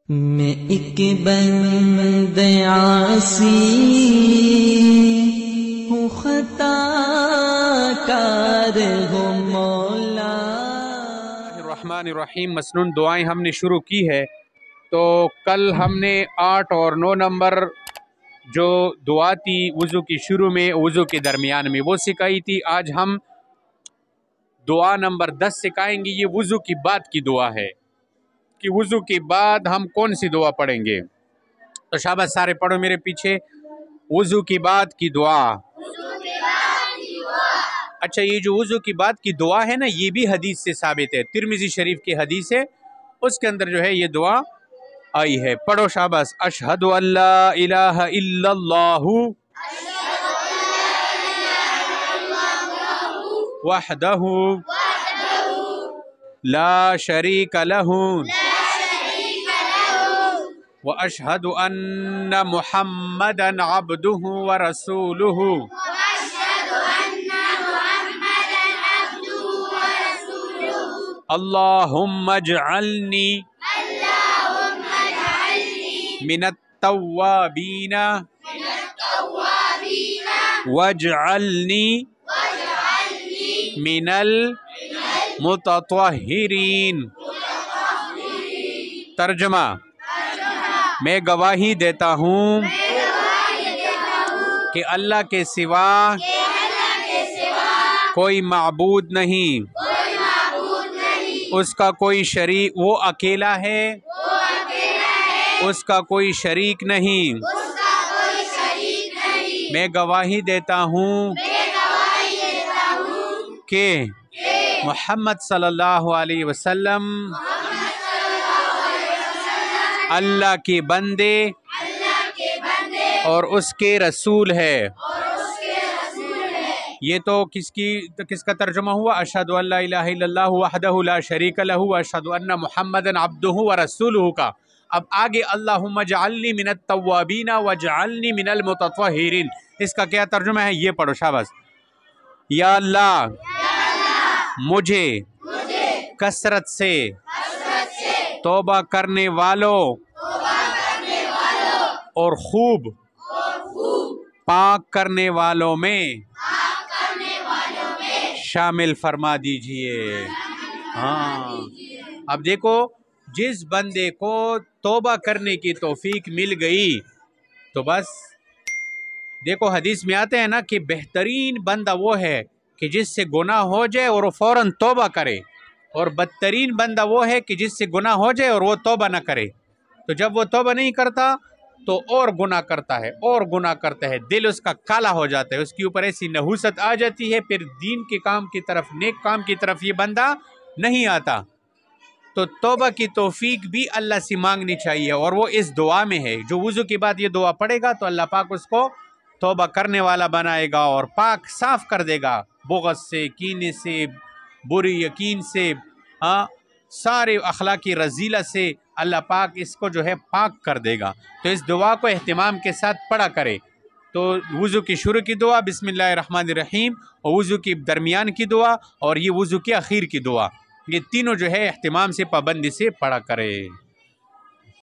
میں ایک بندہ عاصی ہوں، خطا کار ہوں مولا۔ الرحمن الرحیم مسنون دعائیں ہم نے شروع کی ہے، تو کل ہم نے 8 اور 9 نمبر جو دعا تھی وضو کی شروع میں وضو کے درمیان میں وہ سکھائی تھی۔ آج ہم دعا نمبر 10 سکھائیں گے۔ یہ وضو کی بعد کی دعا ہے کہ وضو کے بعد ہم کون سی دعا پڑھیں گے۔ تو شاباش سارے پڑھو میرے پیچھے، وضو کی بعد کی دعا۔ اچھا، یہ جو وضو کی بعد کی دعا ہے نا، یہ بھی حدیث سے ثابت ہے، ترمذی شریف کی حدیث ہے، اس کے اندر جو ہے یہ دعا آئی ہے۔ پڑھو شاباش۔ اشہد ان لا الہ الا اللہ وحدہ لا شریک لہ واشہد ان محمدا عبدہ ورسولہ اللہم اجعلنی من التوابین واجعلنی من المتطہرین۔ ترجمہ: میں گواہی دیتا ہوں کہ اللہ کے سوا کوئی معبود نہیں، اس کا کوئی شریک، وہ اکیلا ہے، اس کا کوئی شریک نہیں۔ میں گواہی دیتا ہوں کہ محمد صلی اللہ علیہ وسلم اللہ کے بندے اور اس کے رسول ہے۔ یہ تو کس کا ترجمہ ہوا؟ اشہد ان لا الہ الا اللہ وحدہ لا شریک لہ واشہد ان محمدا عبدہ ورسولہ کا۔ اب آگے اللہم اجعلنی من التوابین واجعلنی من المتطہرین، اس کا کیا ترجمہ ہے؟ یہ پڑھو شاباش۔ یا اللہ مجھے کثرت سے توبہ کرنے والوں اور خوب پاک کرنے والوں میں شامل فرما دیجئے۔ ہاں، اب دیکھو، جس بندے کو توبہ کرنے کی توفیق مل گئی تو بس دیکھو، حدیث میں آتے ہیں نا کہ بہترین بندہ وہ ہے کہ جس سے گناہ ہو جائے اور وہ فوراً توبہ کرے، اور بدترین بندہ وہ ہے کہ جس سے گناہ ہو جائے اور وہ توبہ نہ کرے۔ تو جب وہ توبہ نہیں کرتا تو اور گناہ کرتا ہے اور گناہ کرتا ہے، دل اس کا کالا ہو جاتا ہے، اس کے اوپر ایسی نحوست آ جاتی ہے، پھر دین کے کام کی طرف، نیک کام کی طرف یہ بندہ نہیں آتا۔ تو توبہ کی توفیق بھی اللہ سے مانگنی چاہیے، اور وہ اس دعا میں ہے۔ جو وضو کے بعد یہ دعا پڑھے گا تو اللہ پاک اس کو توبہ کرنے والا بنائے گا اور پاک صاف کر دے گا، بغض سے، کینے سے، بری یقین سے، سارے اخلاقی رذیلہ سے اللہ پاک اس کو جو ہے پاک کر دے گا۔ تو اس دعا کو اہتمام کے ساتھ پڑھا کرے۔ تو وضو کی شروع کی دعا بسم اللہ الرحمن الرحیم، اور وضو کی درمیان کی دعا، اور یہ وضو کی اخیر کی دعا، یہ تینوں جو ہے اہتمام سے، پابندی سے پڑھا کرے۔